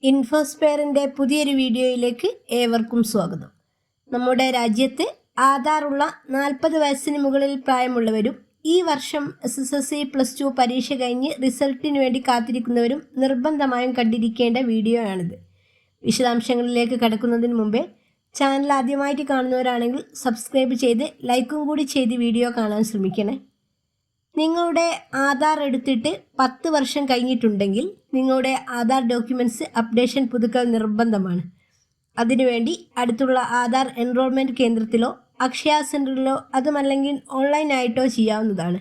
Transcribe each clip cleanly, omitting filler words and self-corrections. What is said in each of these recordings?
ഇൻഫോസ്പെയറിൻ്റെ പുതിയൊരു വീഡിയോയിലേക്ക് ഏവർക്കും സ്വാഗതം. നമ്മുടെ രാജ്യത്ത് ആധാറുള്ള 40 വയസ്സിന് മുകളിൽ പ്രായമുള്ളവരും ഈ വർഷം SSLC +2 പരീക്ഷ കഴിഞ്ഞ് റിസൾട്ടിന് വേണ്ടി കാത്തിരിക്കുന്നവരും നിർബന്ധമായും കണ്ടിരിക്കേണ്ട വീഡിയോ ആണിത്. വിശദാംശങ്ങളിലേക്ക് കടക്കുന്നതിന് മുമ്പേ ചാനൽ ആദ്യമായിട്ട് കാണുന്നവരാണെങ്കിൽ സബ്സ്ക്രൈബ് ചെയ്ത് ലൈക്കും കൂടി ചെയ്ത് വീഡിയോ കാണാൻ ശ്രമിക്കണേ. നിങ്ങളുടെ ആധാർ എടുത്തിട്ട് 10 വർഷം കഴിഞ്ഞിട്ടുണ്ടെങ്കിൽ നിങ്ങളുടെ ആധാർ ഡോക്യുമെൻറ്റ്സ് അപ്ഡേഷൻ പുതുക്കൽ നിർബന്ധമാണ്. അതിനുവേണ്ടി അടുത്തുള്ള ആധാർ എൻറോൾമെൻറ്റ് കേന്ദ്രത്തിലോ അക്ഷയ സെൻറ്ററിലോ അതുമല്ലെങ്കിൽ ഓൺലൈനായിട്ടോ ചെയ്യാവുന്നതാണ്.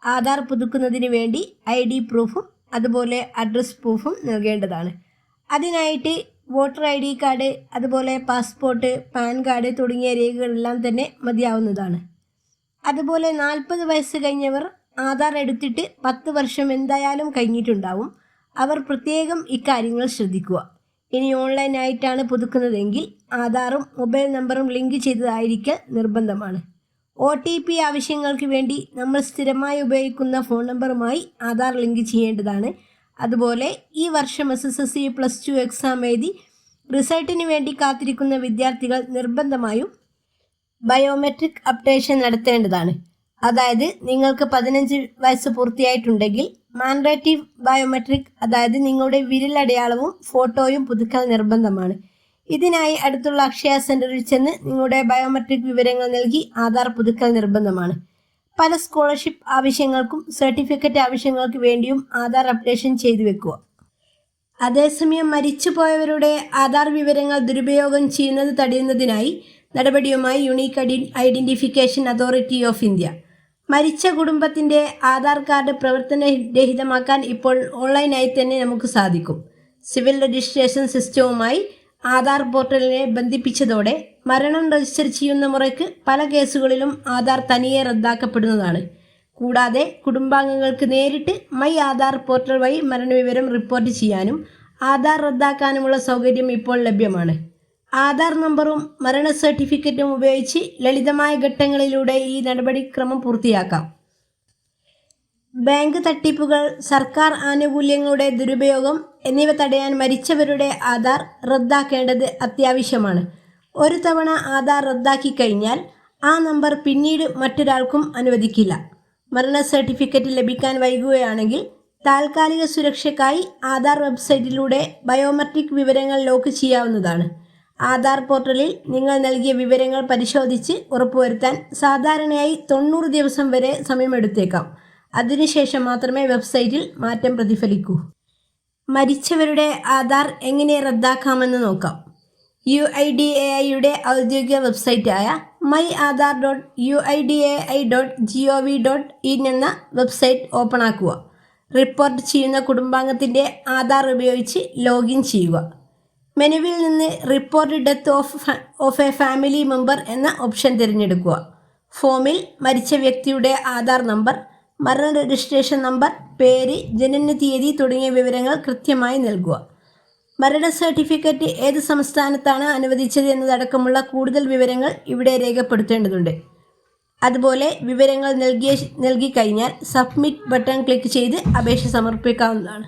ആധാർ പുതുക്കുന്നതിന് വേണ്ടി ID പ്രൂഫും അതുപോലെ അഡ്രസ് പ്രൂഫും നൽകേണ്ടതാണ്. അതിനായിട്ട് വോട്ടർ ID കാർഡ്, അതുപോലെ പാസ്പോർട്ട്, പാൻ കാർഡ് തുടങ്ങിയ രേഖകളെല്ലാം തന്നെ മതിയാവുന്നതാണ്. അതുപോലെ 40 വയസ്സ് കഴിഞ്ഞവർ ആധാർ എടുത്തിട്ട് 10 വർഷം എന്തായാലും കഴിഞ്ഞിട്ടുണ്ടാവും. അവർ പ്രത്യേകം ഇക്കാര്യങ്ങൾ ശ്രദ്ധിക്കുക. ഇനി ഓൺലൈനായിട്ടാണ് പുതുക്കുന്നതെങ്കിൽ ആധാറും മൊബൈൽ നമ്പറും ലിങ്ക് ചെയ്തതായിരിക്കൽ നിർബന്ധമാണ്. OTP ആവശ്യങ്ങൾക്ക് വേണ്ടി നമ്മൾ സ്ഥിരമായി ഉപയോഗിക്കുന്ന ഫോൺ നമ്പറുമായി ആധാർ ലിങ്ക് ചെയ്യേണ്ടതാണ്. അതുപോലെ ഈ വർഷം SSLC +2 എക്സാം എഴുതി റിസൾട്ടിന് വേണ്ടി കാത്തിരിക്കുന്ന വിദ്യാർത്ഥികൾ നിർബന്ധമായും ബയോമെട്രിക് അപ്ഡേഷൻ നടത്തേണ്ടതാണ്. അതായത് നിങ്ങൾക്ക് 15 വയസ്സ് പൂർത്തിയായിട്ടുണ്ടെങ്കിൽ മാൻഡേറ്റീവ് ബയോമെട്രിക്, അതായത് നിങ്ങളുടെ വിരലടയാളവും ഫോട്ടോയും പുതുക്കൽ നിർബന്ധമാണ്. ഇതിനായി അടുത്തുള്ള അക്ഷയ സെൻറ്ററിൽ ചെന്ന് നിങ്ങളുടെ ബയോമെട്രിക് വിവരങ്ങൾ നൽകി ആധാർ പുതുക്കൽ നിർബന്ധമാണ്. പല സ്കോളർഷിപ്പ് ആവശ്യങ്ങൾക്കും സർട്ടിഫിക്കറ്റ് ആവശ്യങ്ങൾക്ക് വേണ്ടിയും ആധാർ അപ്ഡേഷൻ ചെയ്തു വെക്കുക. അതേസമയം മരിച്ചുപോയവരുടെ ആധാർ വിവരങ്ങൾ ദുരുപയോഗം ചെയ്യുന്നത് തടയുന്നതിനായി നടപടിയുമായി unique identification authority of India. മരിച്ച കുടുംബത്തിൻ്റെ ആധാർ കാർഡ് പ്രവർത്തനരഹിതമാക്കാൻ ഇപ്പോൾ ഓൺലൈനായി തന്നെ നമുക്ക് സാധിക്കും. സിവിൽ രജിസ്ട്രേഷൻ സിസ്റ്റവുമായി ആധാർ പോർട്ടലിനെ ബന്ധിപ്പിച്ചതോടെ മരണം രജിസ്റ്റർ ചെയ്യുന്ന മുറയ്ക്ക് പല കേസുകളിലും ആധാർ തനിയെ റദ്ദാക്കപ്പെടുന്നതാണ്. കൂടാതെ കുടുംബാംഗങ്ങൾക്ക് നേരിട്ട് മൈ ആധാർ പോർട്ടൽ വഴി മരണവിവരം റിപ്പോർട്ട് ചെയ്യാനും ആധാർ റദ്ദാക്കാനുമുള്ള സൗകര്യം ഇപ്പോൾ ലഭ്യമാണ്. ആധാർ നമ്പറും മരണ സർട്ടിഫിക്കറ്റും ഉപയോഗിച്ച് ലളിതമായ ഘട്ടങ്ങളിലൂടെ ഈ നടപടിക്രമം പൂർത്തിയാക്കാം. ബാങ്ക് തട്ടിപ്പുകൾ, സർക്കാർ ആനുകൂല്യങ്ങളുടെ ദുരുപയോഗം എന്നിവ തടയാൻ മരിച്ചവരുടെ ആധാർ റദ്ദാക്കേണ്ടത് അത്യാവശ്യമാണ്. ഒരു തവണ ആധാർ റദ്ദാക്കി കഴിഞ്ഞാൽ ആ നമ്പർ പിന്നീട് മറ്റൊരാൾക്കും അനുവദിക്കില്ല. മരണ സർട്ടിഫിക്കറ്റ് ലഭിക്കാൻ വൈകുകയാണെങ്കിൽ താൽക്കാലിക സുരക്ഷയ്ക്കായി ആധാർ വെബ്സൈറ്റിലൂടെ ബയോമെട്രിക് വിവരങ്ങൾ ലോക്ക് ചെയ്യാവുന്നതാണ്. ആധാർ പോർട്ടലിൽ നിങ്ങൾ നൽകിയ വിവരങ്ങൾ പരിശോധിച്ച് ഉറപ്പുവരുത്താൻ സാധാരണയായി 90 ദിവസം വരെ സമയമെടുത്തേക്കാം. അതിനുശേഷം മാത്രമേ വെബ്സൈറ്റിൽ മാറ്റം പ്രതിഫലിക്കൂ. മരിച്ചവരുടെ ആധാർ എങ്ങനെ റദ്ദാക്കാമെന്ന് നോക്കാം. UIDAIയുടെ ഔദ്യോഗിക വെബ്സൈറ്റായ myAadar.uidai.gov.in എന്ന വെബ്സൈറ്റ് ഓപ്പൺ ആക്കുക. റിപ്പോർട്ട് ചെയ്യുന്ന കുടുംബാംഗത്തിൻ്റെ ആധാർ ഉപയോഗിച്ച് ലോഗിൻ ചെയ്യുക. മെനുവിൽ നിന്ന് report death of A family member എന്ന ഓപ്ഷൻ തിരഞ്ഞെടുക്കുക. ഫോമിൽ മരിച്ച വ്യക്തിയുടെ ആധാർ നമ്പർ, മരണ രജിസ്ട്രേഷൻ നമ്പർ, പേര്, ജനനതീയതി തുടങ്ങിയ വിവരങ്ങൾ കൃത്യമായി നൽകുക. മരണ സർട്ടിഫിക്കറ്റ് ഏത് സംസ്ഥാനത്താണ് അനുവദിച്ചത് എന്നതടക്കമുള്ള കൂടുതൽ വിവരങ്ങൾ ഇവിടെ രേഖപ്പെടുത്തേണ്ടതുണ്ട്. അതുപോലെ വിവരങ്ങൾ നൽകി കഴിഞ്ഞാൽ സബ്മിറ്റ് ബട്ടൺ ക്ലിക്ക് ചെയ്ത് അപേക്ഷ സമർപ്പിക്കാവുന്നതാണ്.